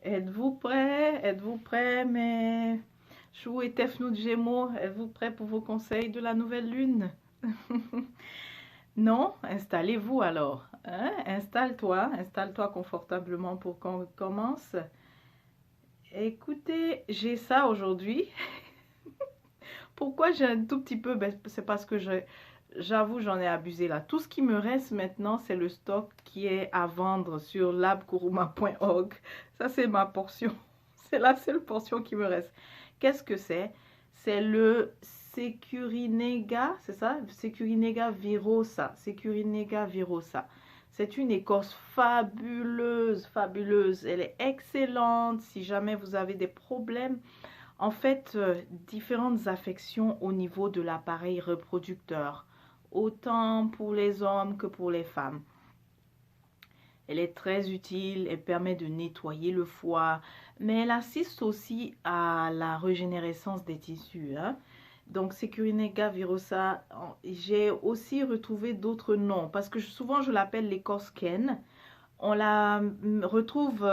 Êtes-vous prêts? Êtes-vous prêts, mes choux et tefnous de Gémeaux? Êtes-vous prêts pour vos conseils de la nouvelle lune? Non? Installez-vous alors. Hein? Installe-toi confortablement pour qu'on commence. Écoutez, j'ai ça aujourd'hui. Pourquoi j'ai un tout petit peu? Ben, c'est parce que j'avoue, j'en ai abusé là. Tout ce qui me reste maintenant, c'est le stock qui est à vendre sur labkuruma.org. Ça, c'est ma portion. C'est la seule portion qui me reste. Qu'est-ce que c'est? C'est le Securinega, c'est ça? Securinega virosa. Securinega virosa. C'est une écorce fabuleuse, fabuleuse. Elle est excellente si jamais vous avez des problèmes. En fait, différentes affections au niveau de l'appareil reproducteur, autant pour les hommes que pour les femmes. Elle est très utile, elle permet de nettoyer le foie, mais elle assiste aussi à la régénérescence des tissus. Hein. Donc, Securinega virosa, j'ai aussi retrouvé d'autres noms, parce que souvent je l'appelle l'écorce Ken. On la retrouve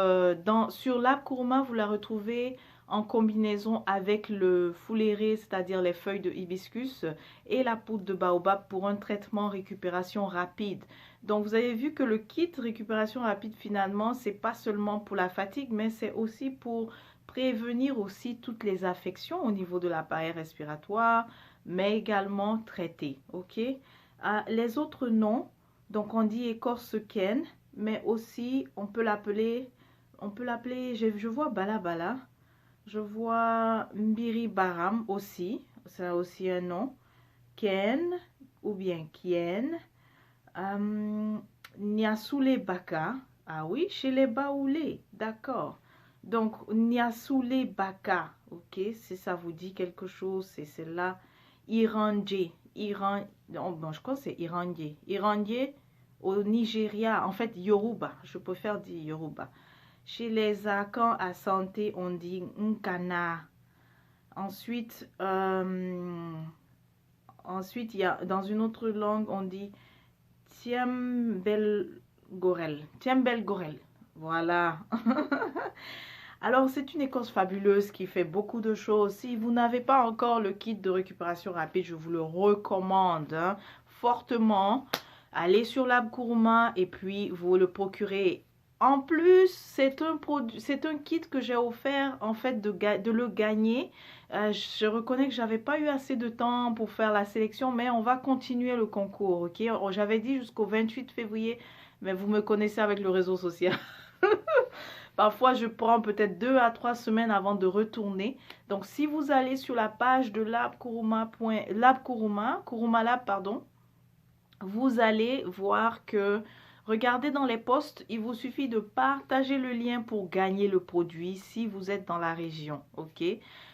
sur l'arbre Kuruma, vous la retrouvez en combinaison avec le fouléré, c'est-à-dire les feuilles de hibiscus et la poudre de baobab pour un traitement récupération rapide. Donc vous avez vu que le kit récupération rapide finalement, c'est pas seulement pour la fatigue, mais c'est aussi pour prévenir aussi toutes les affections au niveau de l'appareil respiratoire, mais également traiter, ok? Les autres noms, donc on dit écorce ken, mais aussi on peut l'appeler, je vois Bala Bala, je vois Mbiri Baram aussi, ça a aussi un nom, Ken ou bien Kien, Nyasule Baka, ah oui, chez les Baoulés, d'accord. Donc Nyasule Baka, ok, si ça vous dit quelque chose, c'est celle-là, Irandje, bon, je crois que c'est Irandje, Irandje au Nigeria, en fait Yoruba, je préfère dire Yoruba. Chez les Akans à santé, on dit Nkana. Ensuite, il y a, dans une autre langue, on dit Tiembel Gorel. Tiembel Gorel. Voilà. Alors, c'est une écorce fabuleuse qui fait beaucoup de choses. Si vous n'avez pas encore le kit de récupération rapide, je vous le recommande hein, fortement. Allez sur Lab Kuruma et puis vous le procurez. En plus, c'est un kit que j'ai offert en fait de le gagner. Je reconnais que j'avais pas eu assez de temps pour faire la sélection, mais on va continuer le concours, ok? J'avais dit jusqu'au 28 février, mais vous me connaissez avec le réseau social. Parfois, je prends peut-être 2 à 3 semaines avant de retourner. Donc, si vous allez sur la page de Kuruma Lab, pardon, vous allez voir que, regardez dans les posts, il vous suffit de partager le lien pour gagner le produit si vous êtes dans la région, ok?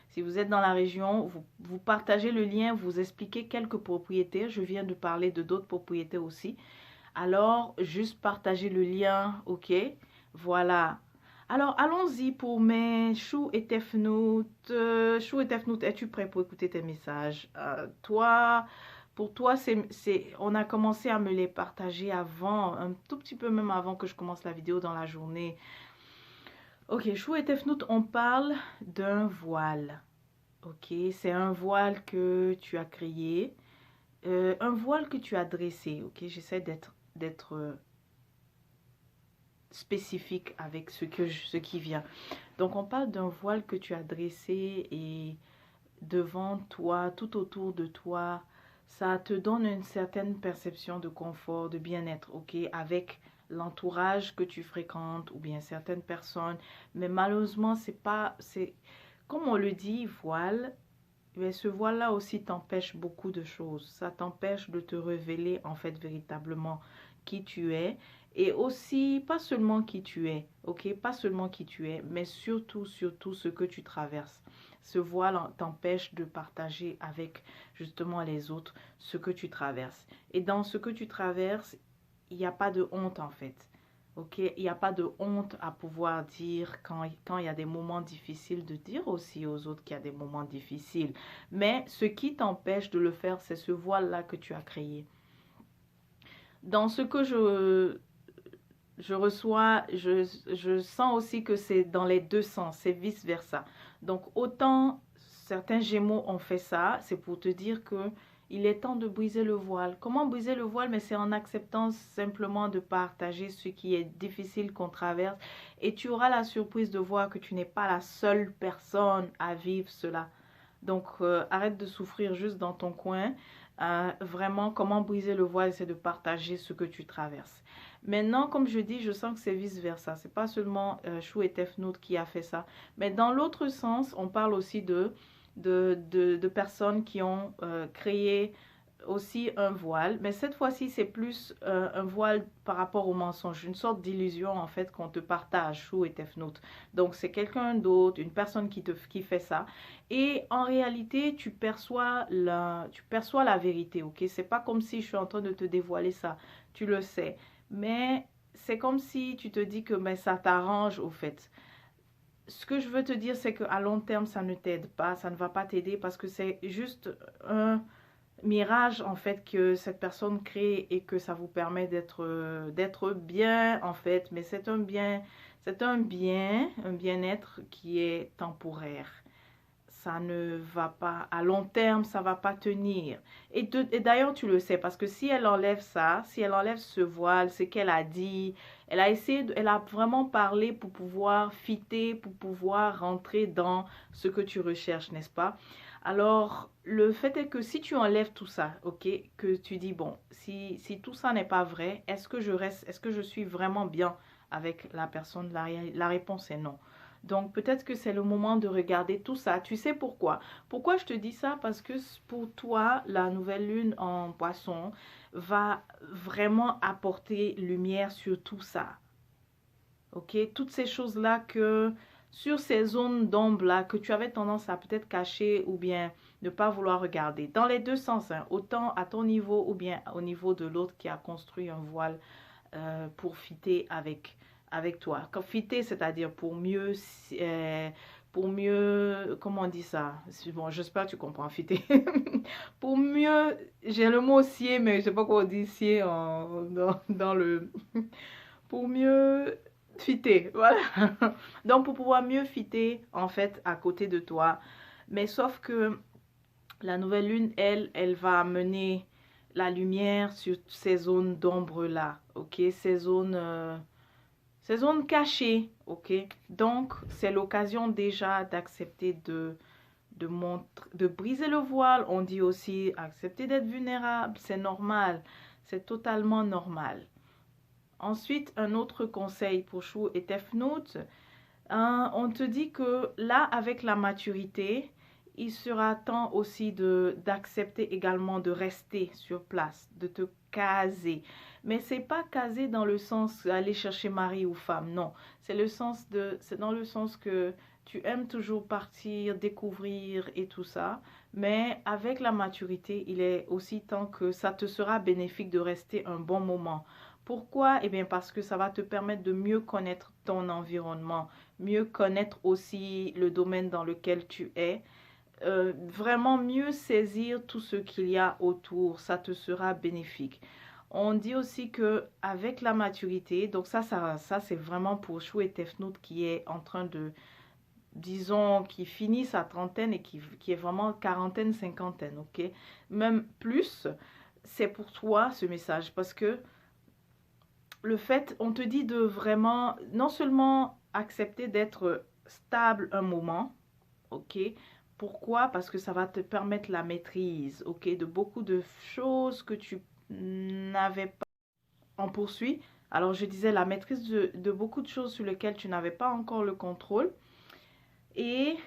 Si vous êtes dans la région, vous partagez le lien, vous expliquez quelques propriétaires. Je viens de parler de d'autres propriétaires aussi. Alors, juste partagez le lien, ok? Voilà. Alors, allons-y pour mes choux et tefnout. Choux et tefnout, es-tu prêt pour écouter tes messages? Pour toi, on a commencé à me les partager avant, un tout petit peu même avant que je commence la vidéo dans la journée. Ok, choux et tefnout, on parle d'un voile. Ok, c'est un voile que tu as créé, un voile que tu as dressé. Ok, j'essaie d'être spécifique avec ce qui vient. Donc, on parle d'un voile que tu as dressé et devant toi, tout autour de toi, ça te donne une certaine perception de confort, de bien-être, ok, avec l'entourage que tu fréquentes ou bien certaines personnes. Mais malheureusement, c'est comme on le dit, voile. Mais ce voile-là aussi t'empêche beaucoup de choses. Ça t'empêche de te révéler en fait véritablement qui tu es. Et aussi, pas seulement qui tu es, ok? Pas seulement qui tu es, mais surtout, surtout ce que tu traverses. Ce voile t'empêche de partager avec justement les autres ce que tu traverses. Et dans ce que tu traverses, il n'y a pas de honte en fait. Ok, il n'y a pas de honte à pouvoir dire quand il y a des moments difficiles, de dire aussi aux autres qu'il y a des moments difficiles. Mais ce qui t'empêche de le faire, c'est ce voile-là que tu as créé. Dans ce que je sens aussi que c'est dans les deux sens, c'est vice-versa. Donc, autant certains Gémeaux ont fait ça, c'est pour te dire que il est temps de briser le voile. Comment briser le voile? Mais c'est en acceptant simplement de partager ce qui est difficile qu'on traverse. Et tu auras la surprise de voir que tu n'es pas la seule personne à vivre cela. Donc, arrête de souffrir juste dans ton coin. Vraiment, comment briser le voile, c'est de partager ce que tu traverses. Maintenant, comme je dis, je sens que c'est vice-versa. C'est pas seulement Chou et Tefnout qui a fait ça. Mais dans l'autre sens, on parle aussi de personnes qui ont créé aussi un voile. Mais cette fois-ci, c'est plus un voile par rapport au mensonge. Une sorte d'illusion, en fait, qu'on te partage, Chou et Tefnout. Donc, c'est quelqu'un d'autre, une personne qui fait ça. Et en réalité, tu perçois la vérité, ok? C'est pas comme si je suis en train de te dévoiler ça. Tu le sais. Mais c'est comme si tu te dis que ben, ça t'arrange au fait. Ce que je veux te dire, c'est qu'à long terme, ça ne t'aide pas, ça ne va pas t'aider parce que c'est juste un mirage en fait que cette personne crée et que ça vous permet d'être bien en fait. Mais un bien-être qui est temporaire. Ça ne va pas, à long terme, ça va pas tenir. Et d'ailleurs, tu le sais, parce que si elle enlève ça, si elle enlève ce voile, ce qu'elle a dit, elle a vraiment parlé pour pouvoir fitter, pour pouvoir rentrer dans ce que tu recherches, n'est-ce pas? Alors, le fait est que si tu enlèves tout ça, ok, que tu dis, bon, si tout ça n'est pas vrai, est-ce que je suis vraiment bien avec la personne? La réponse est non. Donc peut-être que c'est le moment de regarder tout ça. Tu sais pourquoi? Pourquoi je te dis ça? Parce que pour toi, la nouvelle lune en poisson va vraiment apporter lumière sur tout ça. Ok? Toutes ces choses-là sur ces zones d'ombre-là, que tu avais tendance à peut-être cacher ou bien ne pas vouloir regarder. Dans les deux sens, hein, autant à ton niveau ou bien au niveau de l'autre qui a construit un voile pour fitter avec toi. Fitter, c'est-à-dire pour mieux, comment on dit ça? Bon, j'espère que tu comprends, fitter. Pour mieux, j'ai le mot scier, mais je sais pas comment on dit scier dans le... Pour mieux fitter, voilà. Donc, pour pouvoir mieux fitter, en fait, à côté de toi. Mais sauf que la nouvelle lune, elle va amener la lumière sur ces zones d'ombre-là, ok? Ces zones cachées, ok? Donc, c'est l'occasion déjà d'accepter de briser le voile. On dit aussi accepter d'être vulnérable, c'est normal, c'est totalement normal. Ensuite, un autre conseil pour Chou et Tefnout, on te dit que là, avec la maturité, il sera temps aussi d'accepter également de rester sur place, de te caser. Mais c'est pas caser dans le sens aller chercher mari ou femme, non. C'est dans le sens que tu aimes toujours partir, découvrir et tout ça. Mais avec la maturité, il est aussi temps que ça te sera bénéfique de rester un bon moment. Pourquoi? Eh bien, parce que ça va te permettre de mieux connaître ton environnement, mieux connaître aussi le domaine dans lequel tu es, vraiment mieux saisir tout ce qu'il y a autour, ça te sera bénéfique. On dit aussi que avec la maturité, donc ça c'est vraiment pour Chou et Tefnout qui est en train disons, qui finit sa trentaine et qui est vraiment quarantaine, cinquantaine, ok? Même plus, c'est pour toi ce message parce que le fait, on te dit de vraiment, non seulement accepter d'être stable un moment, ok? Pourquoi? Parce que ça va te permettre la maîtrise, ok? De beaucoup de choses que tu n'avais pas. On poursuit. Alors, je disais la maîtrise de beaucoup de choses sur lesquelles tu n'avais pas encore le contrôle. Et,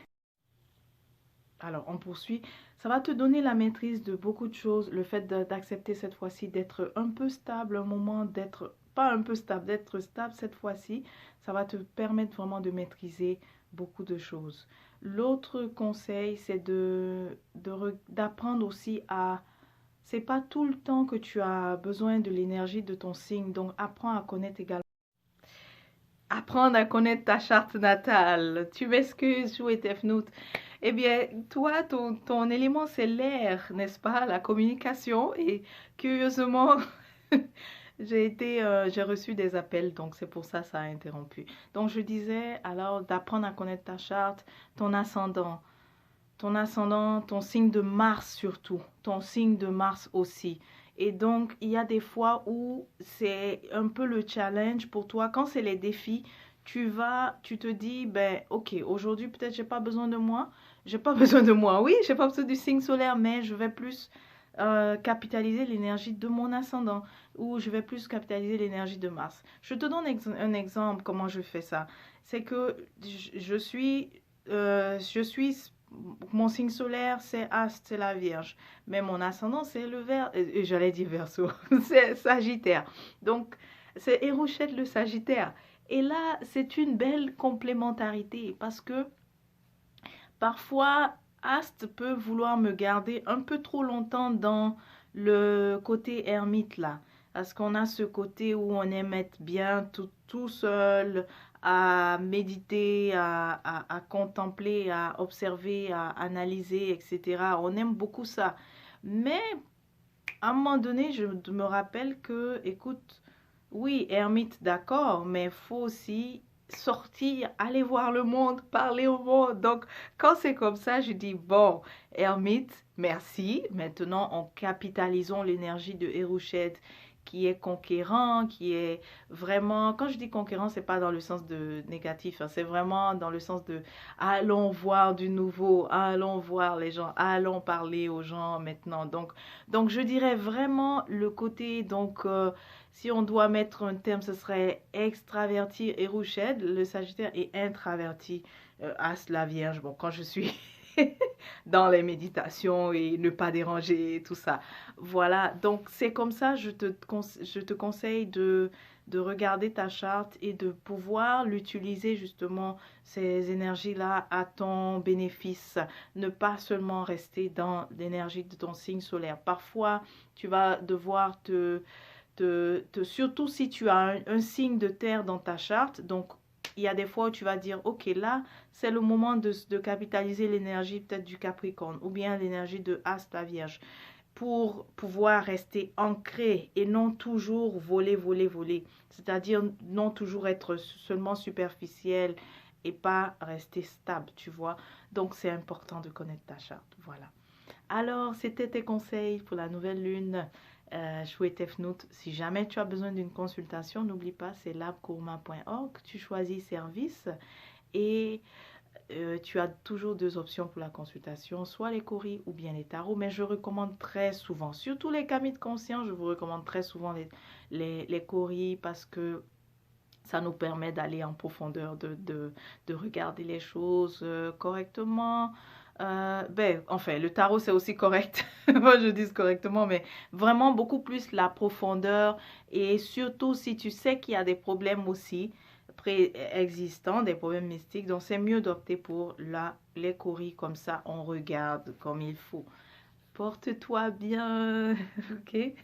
alors, on poursuit. Ça va te donner la maîtrise de beaucoup de choses. Le fait d'accepter cette fois-ci d'être un peu stable un moment, d'être pas un peu stable, d'être stable cette fois-ci, ça va te permettre vraiment de maîtriser beaucoup de choses. L'autre conseil, c'est d'apprendre aussi à... C'est pas tout le temps que tu as besoin de l'énergie de ton signe, donc apprends à connaître également. Apprendre à connaître ta charte natale. Tu m'excuses, Chou et Tefnout. Eh bien, toi, ton élément, c'est l'air, n'est-ce pas? La communication. Et curieusement, J'ai reçu des appels, donc c'est pour ça que ça a interrompu. Donc je disais alors d'apprendre à connaître ta charte, ton ascendant, ton signe de Mars surtout, ton signe de Mars aussi. Et donc, il y a des fois où c'est un peu le challenge pour toi. Quand c'est les défis, tu te dis, ben, ok, aujourd'hui, peut-être j'ai pas besoin de moi. J'ai pas besoin de moi, oui, j'ai pas besoin du signe solaire, mais je vais plus capitaliser l'énergie de mon ascendant ou je vais plus capitaliser l'énergie de Mars. Je te donne un exemple comment je fais ça. C'est que je suis mon signe solaire, c'est Astre, c'est la Vierge. Mais mon ascendant, c'est le j'allais dire Verseau, c'est Sagittaire. Donc, c'est Hérouchette le Sagittaire. Et là, c'est une belle complémentarité parce que parfois, Astre peut vouloir me garder un peu trop longtemps dans le côté ermite là. Parce qu'on a ce côté où on aime être bien tout seul, à méditer, à contempler, à observer, à analyser, etc. On aime beaucoup ça. Mais à un moment donné, je me rappelle que, écoute, oui, ermite, d'accord, mais il faut aussi sortir, aller voir le monde, parler au monde. Donc, quand c'est comme ça, je dis, bon, ermite, merci. Maintenant, en capitalisons l'énergie de Hérouchette qui est conquérant, qui est vraiment, quand je dis conquérant, c'est pas dans le sens de négatif, hein, c'est vraiment dans le sens de allons voir du nouveau, allons voir les gens, allons parler aux gens maintenant. Donc je dirais vraiment le côté, si on doit mettre un terme, ce serait extraverti et Rouchette, le Sagittaire, et introverti, As la Vierge. Bon, quand je suis dans les méditations et ne pas déranger, tout ça. Voilà, donc c'est comme ça, je te conseille de regarder ta charte et de pouvoir l'utiliser justement, ces énergies-là, à ton bénéfice. Ne pas seulement rester dans l'énergie de ton signe solaire. Parfois, tu vas devoir surtout si tu as un signe de terre dans ta charte, donc il y a des fois où tu vas dire, ok, là, c'est le moment de capitaliser l'énergie peut-être du Capricorne ou bien l'énergie de As, la Vierge, pour pouvoir rester ancré et non toujours voler, voler, voler. C'est-à-dire non toujours être seulement superficiel et pas rester stable, tu vois. Donc, c'est important de connaître ta charte. Voilà. Alors, c'était tes conseils pour la nouvelle lune. Chouette Fnout. Si jamais tu as besoin d'une consultation, n'oublie pas, c'est labcourma.org. Tu choisis service et tu as toujours deux options pour la consultation, soit les coris ou bien les tarots, mais je recommande très souvent, surtout les kamites conscients, je vous recommande très souvent les coris parce que ça nous permet d'aller en profondeur, de regarder les choses correctement. Enfin, le tarot, c'est aussi correct. Moi, je dis correctement, mais vraiment beaucoup plus la profondeur. Et surtout, si tu sais qu'il y a des problèmes aussi préexistants, des problèmes mystiques, donc c'est mieux d'opter pour les coris. Comme ça, on regarde comme il faut. Porte-toi bien, ok?